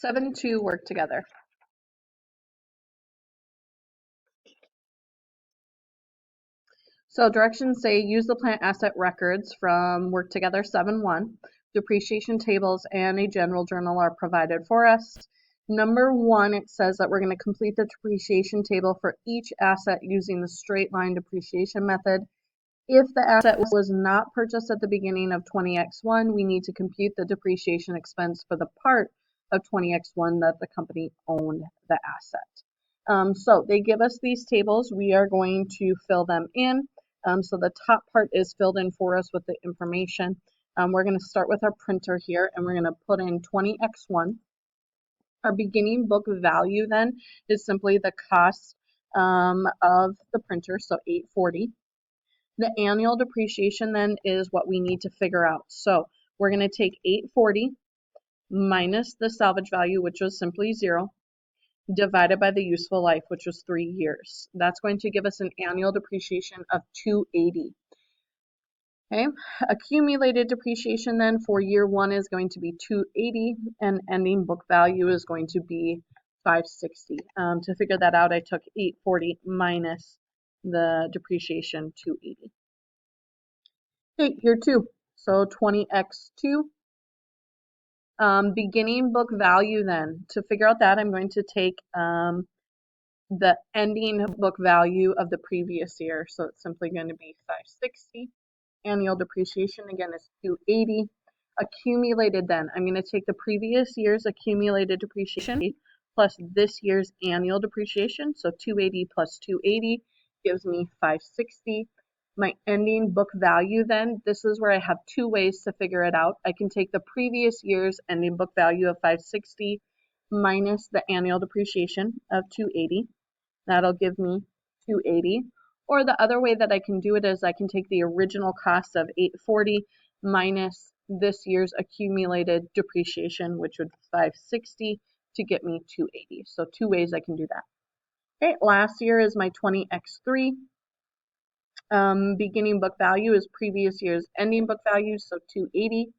7-2 work together. So directions say use the plant asset records from work together 7-1. Depreciation tables and a general journal are provided for us. Number 1, it says that we're going to complete the depreciation table for each asset using the straight line depreciation method. If the asset was not purchased at the beginning of 20x1, we need to compute the depreciation expense for the part of 20x1 that the company owned the asset. So they give us these tables. We are going to fill them in. So the top part is filled in for us with the information. We're going to start with our printer here, and we're going to put in 20x1. Our beginning book value then is simply the cost of the printer, so $840. The annual depreciation then is what we need to figure out. So we're going to take $840 minus the salvage value, which was simply 0, divided by the useful life, which was 3 years. That's going to give us an annual depreciation of $280. Okay, accumulated depreciation then for year 1 is going to be $280, and ending book value is going to be $560. To figure that out, I took $840 minus the depreciation $280. Okay, year 2, so 20x2. Beginning book value then. To figure out that, I'm going to take the ending book value of the previous year, so it's simply going to be $560. Annual depreciation again is $280. Accumulated then, I'm going to take the previous year's accumulated depreciation plus this year's annual depreciation, so $280 plus $280 gives me $560. My ending book value then, this is where I have 2 ways to figure it out. I can take the previous year's ending book value of $560 minus the annual depreciation of $280. That'll give me $280. Or the other way that I can do it is I can take the original cost of $840 minus this year's accumulated depreciation, which would be $560 to get me $280. So 2 ways I can do that. Okay, last year is my 20x3. Beginning book value is previous year's ending book value, so $280.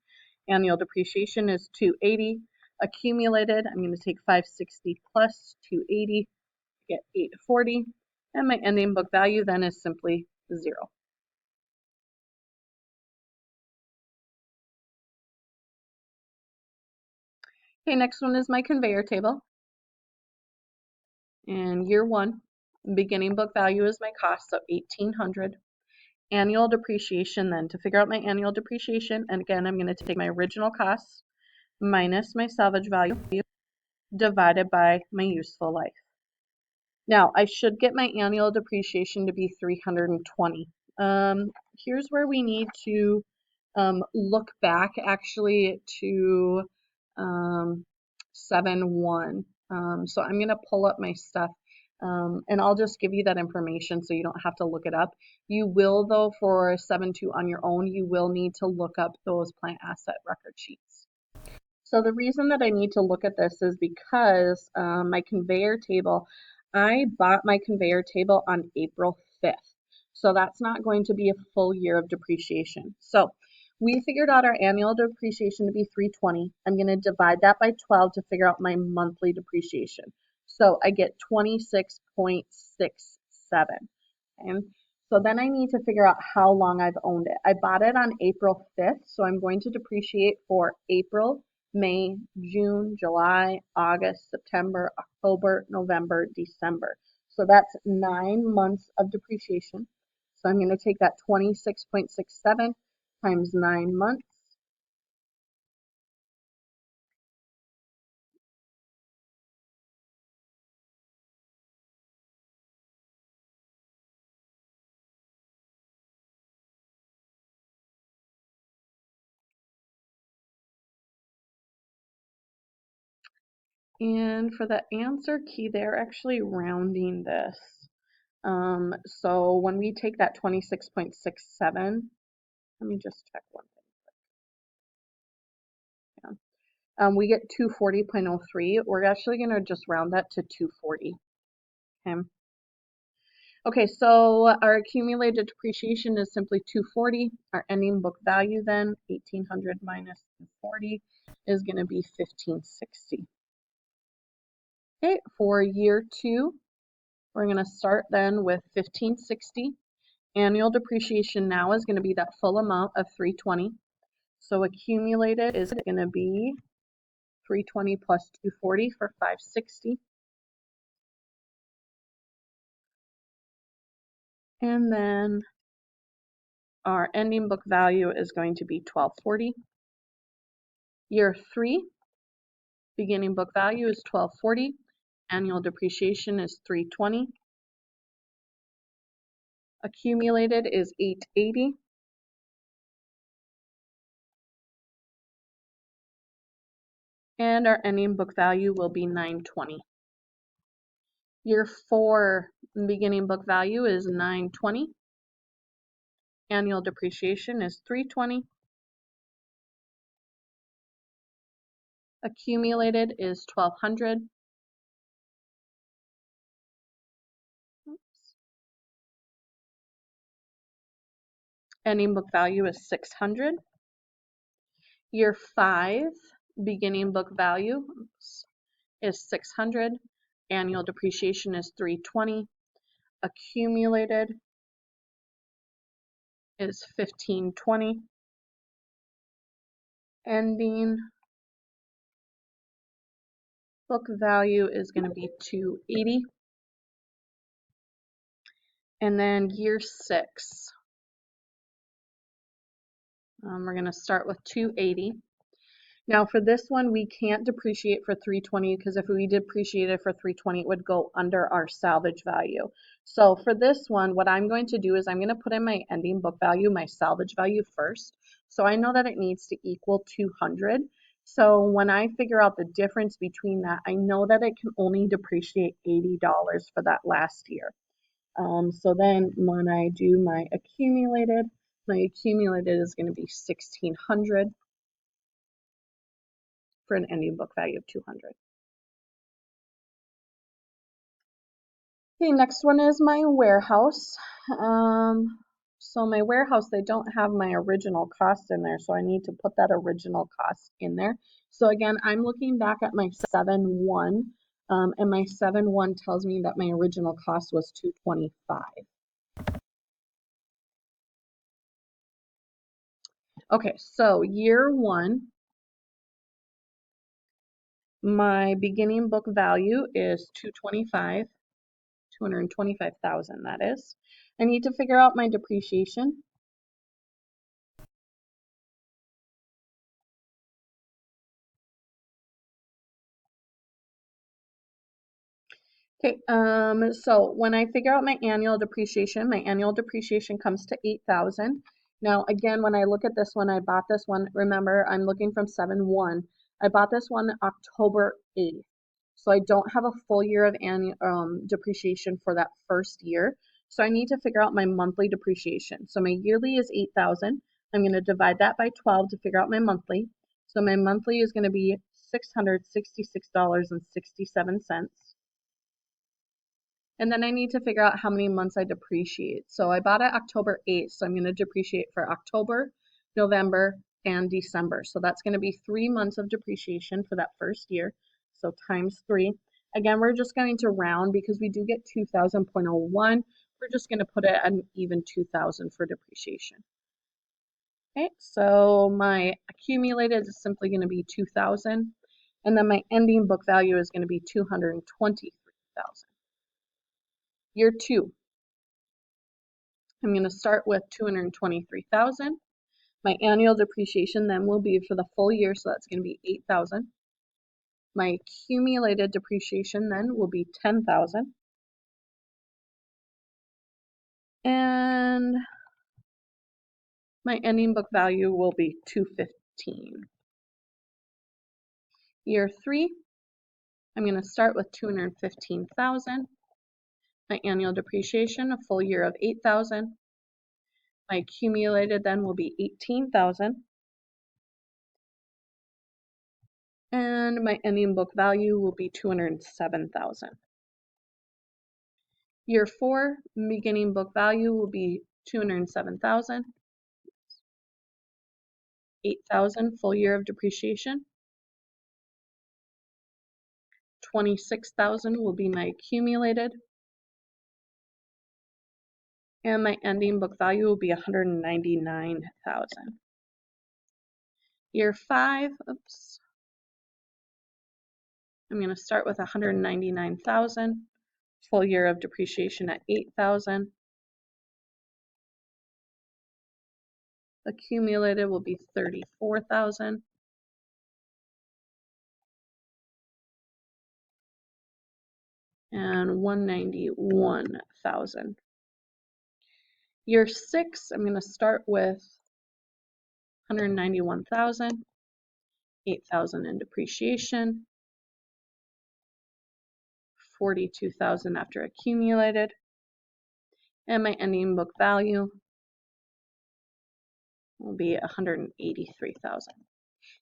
Annual depreciation is $280. Accumulated, I'm going to take $560 plus $280, get $840. And my ending book value then is simply 0. Okay, next one is my conveyor table. And year 1, beginning book value is my cost, so $1,800. Annual depreciation then, to figure out my annual depreciation, and again, I'm going to take my original cost minus my salvage value divided by my useful life. Now, I should get my annual depreciation to be $320. Here's where we need to look back actually to 7-1. So I'm going to pull up my stuff and I'll just give you that information so you don't have to look it up. You will, though, for 7-2 on your own, you will need to look up those plant asset record sheets. So the reason that I need to look at this is because my conveyor table, I bought my conveyor table on April 5th. So that's not going to be a full year of depreciation. So we figured out our annual depreciation to be $320. I'm going to divide that by 12 to figure out my monthly depreciation. So I get 26.67. Okay? So then I need to figure out how long I've owned it. I bought it on April 5th, so I'm going to depreciate for April, May, June, July, August, September, October, November, December. So that's 9 months of depreciation. So I'm going to take that 26.67 times 9 months. And for the answer key, they're actually rounding this. So when we take that 26.67, let me just check one thing. Yeah. We get 240.03. We're actually going to just round that to 240. Okay. Okay, so our accumulated depreciation is simply 240. Our ending book value then, 1,800 minus 240, is going to be 1,560. Okay, for year 2, we're going to start then with 1560. Annual depreciation now is going to be that full amount of 320. So accumulated is going to be 320 plus 240 for 560. And then our ending book value is going to be 1240. Year 3, beginning book value is 1240. Annual depreciation is 320. Accumulated is 880. And our ending book value will be 920. Year 4, beginning book value is 920. Annual depreciation is 320. Accumulated is 1200. Ending book value is 600. Year 5, beginning book value is 600. Annual depreciation is 320. Accumulated is 1520. Ending book value is going to be 280. And then year 6, we're going to start with 280. Now for this one, we can't depreciate for 320 because if we depreciated for 320, it would go under our salvage value. So for this one, what I'm going to do is I'm going to put in my ending book value, my salvage value first. So I know that it needs to equal 200. So when I figure out the difference between that, I know that it can only depreciate $80 for that last year. So then when I do my accumulated is going to be 1600 for an ending book value of 200. Okay, next one is my warehouse. So my warehouse, they don't have my original cost in there, so I need to put that original cost in there. So again, I'm looking back at my 7-1, and my 7-1 tells me that my original cost was $225. Okay, so year 1, my beginning book value is $225,000, that is. I need to figure out my depreciation. Okay, so when I figure out my annual depreciation comes to 8,000. Now, again, when I look at this one, I bought this one, remember, I'm looking from 7-1. I bought this one October 8th. So I don't have a full year of annual depreciation for that first year. So I need to figure out my monthly depreciation. So my yearly is 8,000. I'm going to divide that by 12 to figure out my monthly. So my monthly is going to be $666.67. And then I need to figure out how many months I depreciate. So I bought it October 8th, so I'm going to depreciate for October, November, and December. So that's going to be 3 months of depreciation for that first year. So times 3. Again, we're just going to round because we do get 2,000.01. We're just going to put it at an even 2,000 for depreciation. Okay, so my accumulated is simply going to be 2,000. And then my ending book value is going to be 223,000. Year 2, I'm going to start with 223,000. My annual depreciation then will be for the full year, so that's going to be 8,000. My accumulated depreciation then will be 10,000. And my ending book value will be 215. Year 3, I'm going to start with 215,000. My annual depreciation, a full year of 8,000. My accumulated then will be 18,000. And my ending book value will be 207,000. Year 4, beginning book value will be 207,000. 8,000 full year of depreciation. $26,000 will be my accumulated. And my ending book value will be $199,000. Year 5, oops. I'm going to start with $199,000. Full year of depreciation at $8,000. Accumulated will be $34,000. And $191,000. Year 6, I'm going to start with $191,000, $8,000 in depreciation, $42,000 after accumulated, and my ending book value will be $183,000.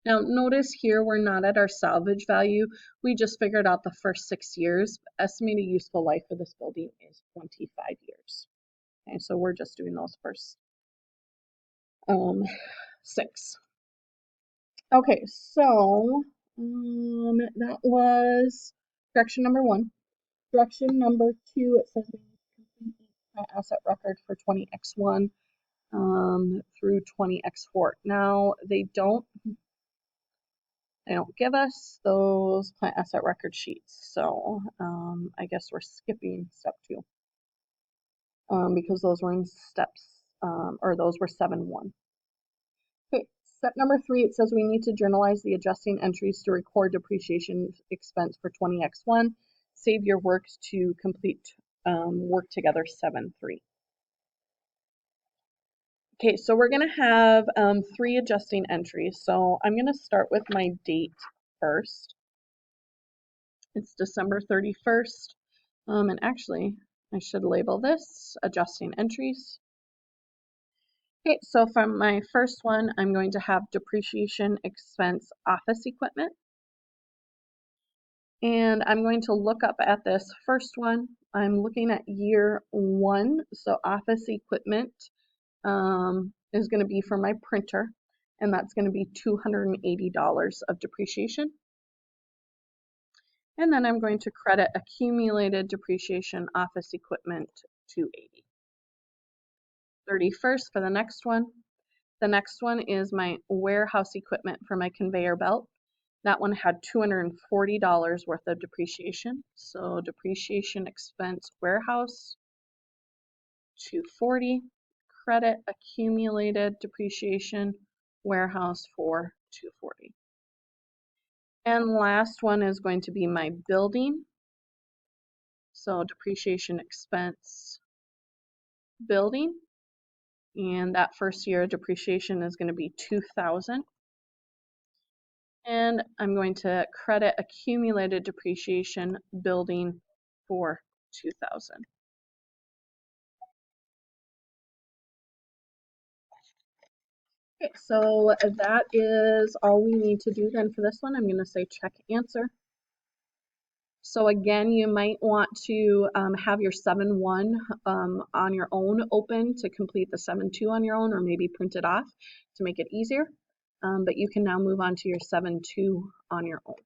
Now notice here we're not at our salvage value. We just figured out the first 6 years. Estimated useful life for this building is 25 years. Okay, so we're just doing those first 6. Okay, so that was direction number 1. Direction number 2, it says we need to complete each asset record for 20X1 through 20X4. Now they don't give us those plant asset record sheets, so I guess we're skipping step 2 because those were in steps, or those were 7-1. Okay, step number 3, it says we need to journalize the adjusting entries to record depreciation expense for 20X1. Save your work to complete work together 7-3. Okay, so we're going to have 3 adjusting entries. So I'm going to start with my date first. It's December 31st. And actually, I should label this adjusting entries. Okay, so from my first one, I'm going to have depreciation expense office equipment. And I'm going to look up at this first one. I'm looking at year 1. So office equipment is going to be for my printer, and that's going to be $280 of depreciation. And then I'm going to credit accumulated depreciation office equipment $280. 31st for the next one. The next one is my warehouse equipment for my conveyor belt. That one had $240 worth of depreciation. So depreciation expense warehouse $240. Credit accumulated depreciation warehouse for $240. And last one is going to be my building. So depreciation expense building. And that first year depreciation is going to be $2,000. And I'm going to credit accumulated depreciation building for $2,000. Okay, so that is all we need to do then for this one. I'm going to say check answer. So again, you might want to have your 7-1 on your own open to complete the 7-2 on your own, or maybe print it off to make it easier. But you can now move on to your 7-2 on your own.